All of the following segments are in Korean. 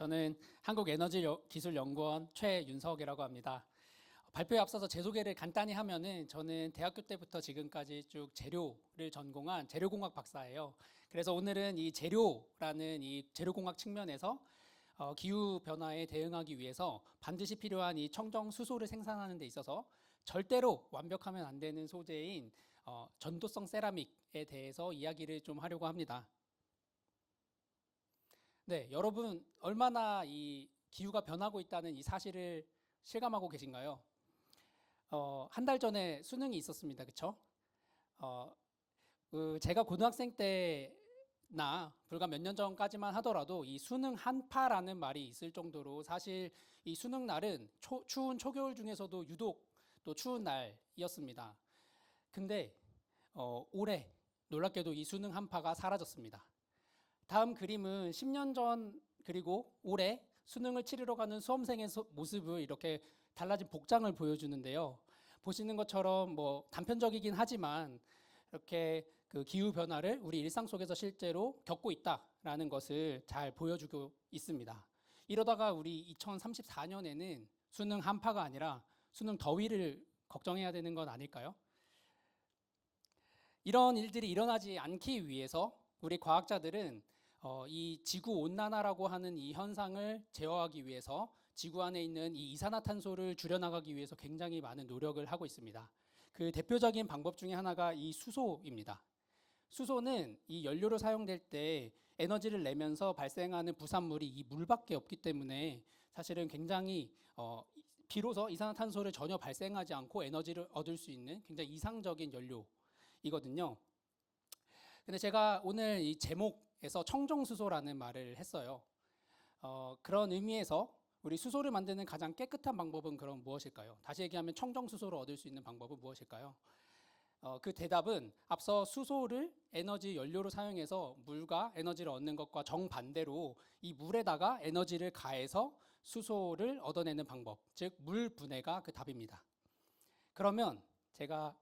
저는 한국에너지기술연구원 최윤석이라고 합니다. 발표에 앞서서 제 소개를 간단히 하면은 저는 대학교 때부터 지금까지 쭉 재료를 전공한 재료공학 박사예요. 그래서 오늘은 이 재료라는 이 재료공학 측면에서 기후 변화에 대응하기 위해서 반드시 필요한 이 청정 수소를 생산하는 데 있어서 절대로 완벽하면 안 되는 소재인 전도성 세라믹에 대해서 이야기를 좀 하려고 합니다. 네, 여러분 얼마나 이 기후가 변하고 있다는 이 사실을 실감하고 계신가요? 한 달 전에 수능이 있었습니다. 그쵸? 제가 고등학생 때나 불과 몇 년 전까지만 하더라도 이 수능 한파라는 말이 있을 정도로 사실 이 수능 날은 추운 초겨울 중에서도 유독 또 추운 날이었습니다. 근데 올해 놀랍게도 이 수능 한파가 사라졌습니다. 다음 그림은 10년 전 그리고 올해 수능을 치르러 가는 수험생의 모습을 이렇게 달라진 복장을 보여주는데요. 보시는 것처럼 뭐 단편적이긴 하지만 이렇게 그 기후 변화를 우리 일상 속에서 실제로 겪고 있다라는 것을 잘 보여주고 있습니다. 이러다가 우리 2034년에는 수능 한파가 아니라 수능 더위를 걱정해야 되는 건 아닐까요? 이런 일들이 일어나지 않기 위해서 우리 과학자들은 이 지구 온난화라고 하는 이 현상을 제어하기 위해서 지구 안에 있는 이 이산화탄소를 줄여나가기 위해서 굉장히 많은 노력을 하고 있습니다. 그 대표적인 방법 중에 하나가 이 수소입니다. 수소는 이 연료로 사용될 때 에너지를 내면서 발생하는 부산물이 이 물밖에 없기 때문에 사실은 굉장히 비로소 이산화탄소를 전혀 발생하지 않고 에너지를 얻을 수 있는 굉장히 이상적인 연료이거든요. 근데 제가 오늘 이 제목에서 청정수소라는 말을 했어요. 그런 의미에서 우리 수소를 만드는 가장 깨끗한 방법은 그럼 무엇일까요? 다시 얘기하면 청정수소를 얻을 수 있는 방법은 무엇일까요? 그 대답은 앞서 수소를 에너지 연료로 사용해서 물과 에너지를 얻는 것과 정반대로 이 물에다가 에너지를 가해서 수소를 얻어내는 방법, 즉 물 분해가 그 답입니다. 그러면 제가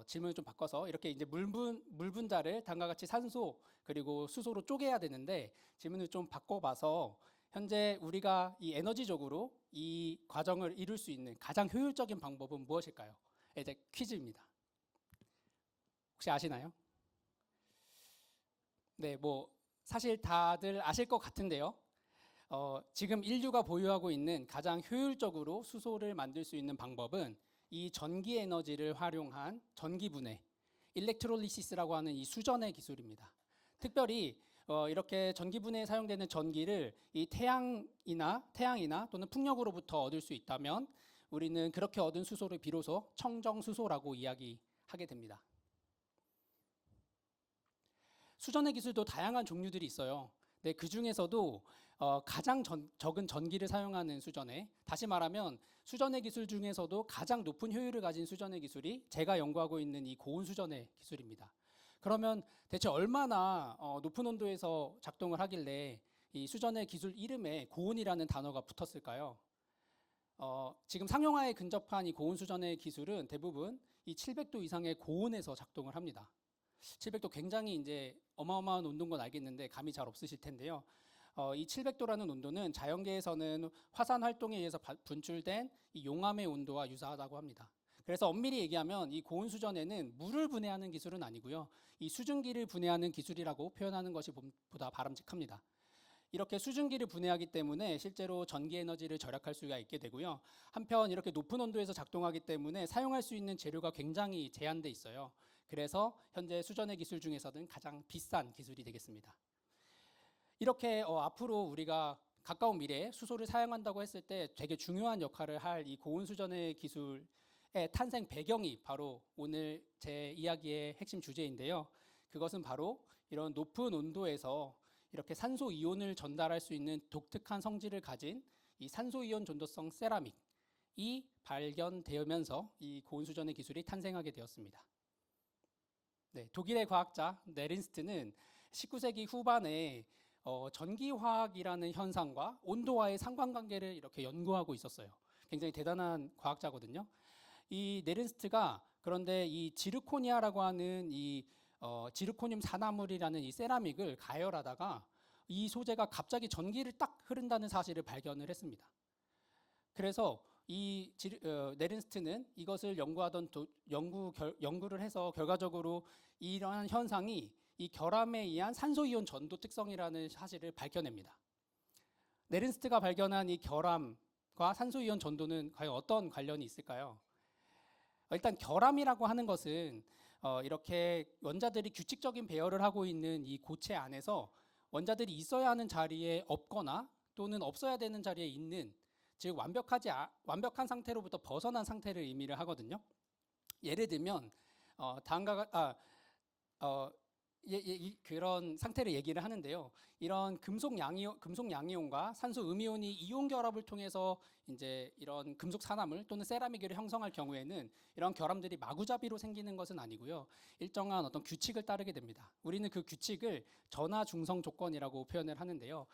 질문을 좀 바꿔서 이렇게 이제 물 분자를 다음과 같이 산소 그리고 수소로 쪼개야 되는데 질문을 좀 바꿔봐서 현재 우리가 이 에너지적으로 이 과정을 이룰 수 있는 가장 효율적인 방법은 무엇일까요? 이제 퀴즈입니다. 혹시 아시나요? 네, 뭐 사실 다들 아실 것 같은데요. 지금 인류가 보유하고 있는 가장 효율적으로 수소를 만들 수 있는 방법은 이 전기 에너지를 활용한 전기 분해, 일렉트롤리시스라고 하는 이 수전의 기술입니다. 특별히 이렇게 전기 분해에 사용되는 전기를 이 태양이나 또는 풍력으로부터 얻을 수 있다면 우리는 그렇게 얻은 수소를 비로소 청정 수소라고 이야기하게 됩니다. 수전의 기술도 다양한 종류들이 있어요. 네, 그 중에서도 가장 적은 전기를 사용하는 수전에, 다시 말하면 수전의 기술 중에서도 가장 높은 효율을 가진 수전의 기술이 제가 연구하고 있는 이 고온 수전의 기술입니다. 그러면 대체 얼마나 높은 온도에서 작동을 하길래 이 수전의 기술 이름에 고온이라는 단어가 붙었을까요? 지금 상용화에 근접한 이 고온 수전의 기술은 대부분 이 700도 이상의 고온에서 작동을 합니다. 700도 굉장히 이제 어마어마한 온도인 건 알겠는데 감이 잘 없으실 텐데요. 이 700도라는 온도는 자연계에서는 화산 활동에 의해서 분출된 이 용암의 온도와 유사하다고 합니다. 그래서 엄밀히 얘기하면 이 고온 수전에는 물을 분해하는 기술은 아니고요. 이 수증기를 분해하는 기술이라고 표현하는 것이 보다 바람직합니다. 이렇게 수증기를 분해하기 때문에 실제로 전기 에너지를 절약할 수가 있게 되고요. 한편 이렇게 높은 온도에서 작동하기 때문에 사용할 수 있는 재료가 굉장히 제한돼 있어요. 그래서 현재 수전의 기술 중에서는 가장 비싼 기술이 되겠습니다. 이렇게 앞으로 우리가 가까운 미래에 수소를 사용한다고 했을 때 되게 중요한 역할을 할 이 고온 수전의 기술의 탄생 배경이 바로 오늘 제 이야기의 핵심 주제인데요. 그것은 바로 이런 높은 온도에서 이렇게 산소 이온을 전달할 수 있는 독특한 성질을 가진 이 산소 이온 전도성 세라믹이 발견되면서 이 고온 수전의 기술이 탄생하게 되었습니다. 네, 독일의 과학자 네린스트는 19세기 후반에 전기화학이라는 현상과 온도와의 상관관계를 이렇게 연구하고 있었어요. 굉장히 대단한 과학자거든요. 이 네린스트가 그런데 이 지르코니아라고 하는 이 지르코늄 산화물이라는 이 세라믹을 가열하다가 이 소재가 갑자기 전기를 딱 흐른다는 사실을 발견을 했습니다. 그래서 네른스트는 이것을 연구를 해서 결과적으로 이러한 현상이 이 결함에 의한 산소이온 전도 특성이라는 사실을 밝혀냅니다. 네른스트가 발견한 이 결함과 산소이온 전도는 과연 어떤 관련이 있을까요? 일단 결함이라고 하는 것은 이렇게 원자들이 규칙적인 배열을 하고 있는 이 고체 안에서 원자들이 있어야 하는 자리에 없거나 또는 없어야 되는 자리에 있는, 즉 완벽한 상태로부터 벗어난 상태를 의미를 하거든요. 예를 들면 그런 상태를 얘기를 하는데요. 이런 금속 양이온과 산소 음이온이 이온 결합을 통해서 이제 이런 금속 산화물 또는 세라믹을 형성할 경우에는 이런 결함들이 마구잡이로 생기는 것은 아니고요. 일정한 어떤 규칙을 따르게 됩니다. 우리는 그 규칙을 전하 중성 조건이라고 표현을 하는데요.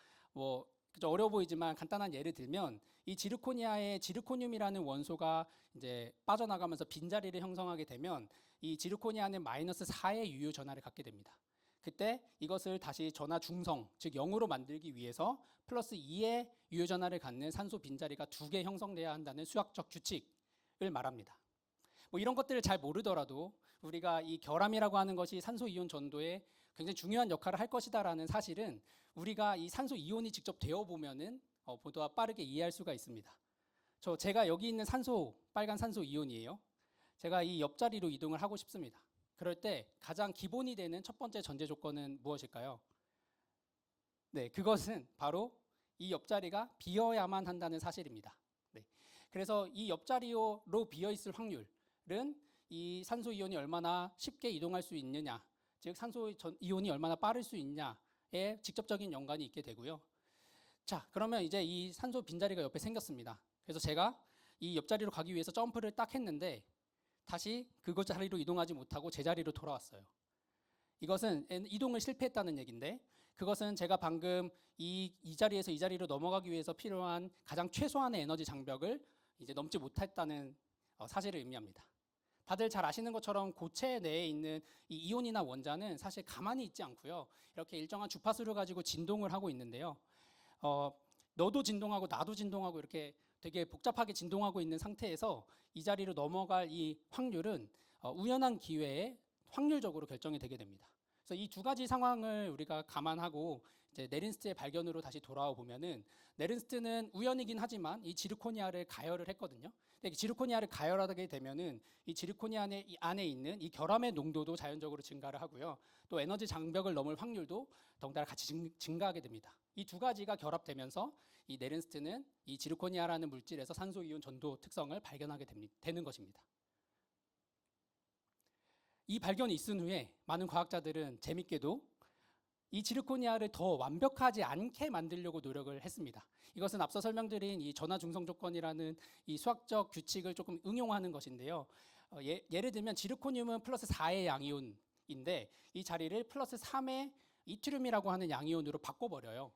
그저 어려워 보이지만 간단한 예를 들면 이 지르코니아의 지르코늄이라는 원소가 이제 빠져나가면서 빈자리를 형성하게 되면 이 지르코니아는 -4의 유효 전하를 갖게 됩니다. 그때 이것을 다시 전하 중성, 즉 0으로 만들기 위해서 +2의 유효 전하를 갖는 산소 빈자리가 2개 형성돼야 한다는 수학적 규칙을 말합니다. 이런 것들을 잘 모르더라도 우리가 이 결함이라고 하는 것이 산소 이온 전도에 굉장히 중요한 역할을 할 것이다라는 사실은 우리가 이 산소 이온이 직접 되어 보면은 보다 빠르게 이해할 수가 있습니다. 제가 여기 있는 빨간 산소 이온이에요. 제가 이 옆자리로 이동을 하고 싶습니다. 그럴 때 가장 기본이 되는 첫 번째 전제 조건은 무엇일까요? 네, 그것은 바로 이 옆자리가 비어야만 한다는 사실입니다. 네, 그래서 이 옆자리로 비어 있을 확률은 이 산소 이온이 얼마나 쉽게 이동할 수 있느냐, 즉 산소 이온이 얼마나 빠를 수 있냐에 직접적인 연관이 있게 되고요. 자, 그러면 이제 이 산소 빈자리가 옆에 생겼습니다. 그래서 제가 이 옆자리로 가기 위해서 점프를 딱 했는데 다시 그곳 자리로 이동하지 못하고 제자리로 돌아왔어요. 이것은 이동을 실패했다는 얘기인데, 그것은 제가 방금 이 자리에서 이 자리로 넘어가기 위해서 필요한 가장 최소한의 에너지 장벽을 이제 넘지 못했다는 사실을 의미합니다. 다들 잘 아시는 것처럼 고체 내에 있는 이 이온이나 원자는 사실 가만히 있지 않고요. 이렇게 일정한 주파수를 가지고 진동을 하고 있는데요. 너도 진동하고 나도 진동하고 이렇게 되게 복잡하게 진동하고 있는 상태에서 이 자리로 넘어갈 이 확률은 우연한 기회에 확률적으로 결정이 되게 됩니다. 그래서 이 두 가지 상황을 우리가 감안하고 이제 네른스트의 발견으로 다시 돌아와 보면은, 네른스트는 우연이긴 하지만 이 지르코니아를 가열을 했거든요. 근데 지르코니아를 가열하게 되면은 이 지르코니아 안에 있는 이 결함의 농도도 자연적으로 증가를 하고요. 또 에너지 장벽을 넘을 확률도 덩달아 같이 증가하게 됩니다. 이 두 가지가 결합되면서 이 네른스트는 이 지르코니아라는 물질에서 산소 이온 전도 특성을 발견하게 되는 것입니다. 이 발견이 있은 후에 많은 과학자들은 재밌게도 이 지르코니아를 더 완벽하지 않게 만들려고 노력을 했습니다. 이것은 앞서 설명드린 이 전하 중성 조건이라는 이 수학적 규칙을 조금 응용하는 것인데요. 예를 들면 지르코늄은 +4의 양이온인데 이 자리를 +3의 이트륨이라고 하는 양이온으로 바꿔버려요.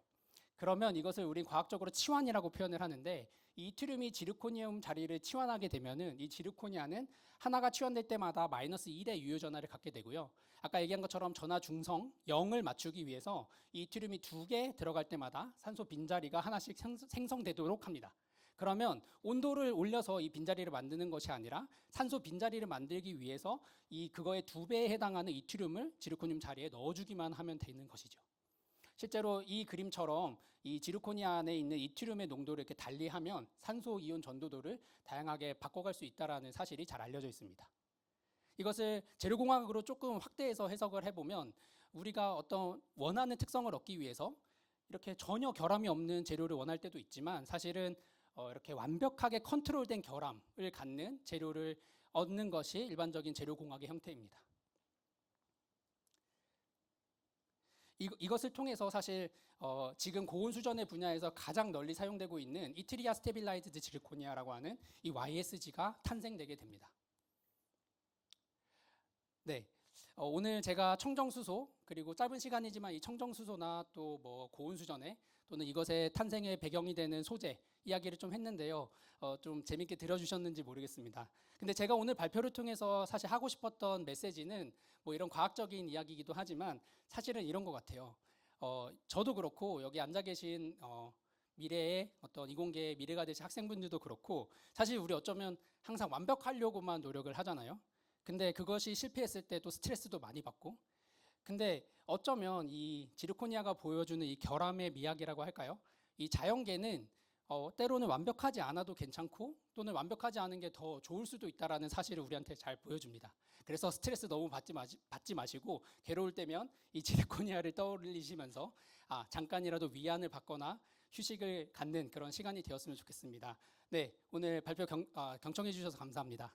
그러면 이것을 우린 과학적으로 치환이라고 표현을 하는데, 이 이트륨이 지르코늄 자리를 치환하게 되면은 이 지르코니아는 하나가 치환될 때마다 -1의 유효 전하를 갖게 되고요. 아까 얘기한 것처럼 전하 중성 0을 맞추기 위해서 이 이트륨이 2개 들어갈 때마다 산소 빈자리가 하나씩 생성되도록 합니다. 그러면 온도를 올려서 이 빈자리를 만드는 것이 아니라 산소 빈자리를 만들기 위해서 그거의 2배에 해당하는 이트륨을 지르코늄 자리에 넣어주기만 하면 되는 것이죠. 실제로 이 그림처럼 이 지르코니아 안에 있는 이트륨의 농도를 이렇게 달리하면 산소 이온 전도도를 다양하게 바꿔갈 수 있다는 사실이 잘 알려져 있습니다. 이것을 재료공학으로 조금 확대해서 해석을 해보면, 우리가 어떤 원하는 특성을 얻기 위해서 이렇게 전혀 결함이 없는 재료를 원할 때도 있지만, 사실은 이렇게 완벽하게 컨트롤된 결함을 갖는 재료를 얻는 것이 일반적인 재료공학의 형태입니다. 이것을 통해서 사실 지금 고온 수전의 분야에서 가장 널리 사용되고 있는 이트리아 스테빌라이즈드 지르코니아라고 하는 이 YSG가 탄생되게 됩니다. 네, 오늘 제가 청정수소, 그리고 짧은 시간이지만 이 청정수소나 또 뭐 고온 수전에 또는 이것의 탄생의 배경이 되는 소재 이야기를 좀 했는데요. 좀 재밌게 들어주셨는지 모르겠습니다. 근데 제가 오늘 발표를 통해서 사실 하고 싶었던 메시지는 뭐 이런 과학적인 이야기이기도 하지만 사실은 이런 것 같아요. 저도 그렇고 여기 앉아 계신 미래의 어떤 이공계의 미래가 되실 학생분들도 그렇고 사실 우리 어쩌면 항상 완벽하려고만 노력을 하잖아요. 근데 그것이 실패했을 때 또 스트레스도 많이 받고 근데 어쩌면 이 지르코니아가 보여주는 이 결함의 미학이라고 할까요? 이 자연계는 때로는 완벽하지 않아도 괜찮고 또는 완벽하지 않은 게 더 좋을 수도 있다라는 사실을 우리한테 잘 보여줍니다. 그래서 스트레스 너무 받지 마시고 괴로울 때면 이 지르코니아를 떠올리시면서 잠깐이라도 위안을 받거나 휴식을 갖는 그런 시간이 되었으면 좋겠습니다. 네, 오늘 발표 경청해 주셔서 감사합니다.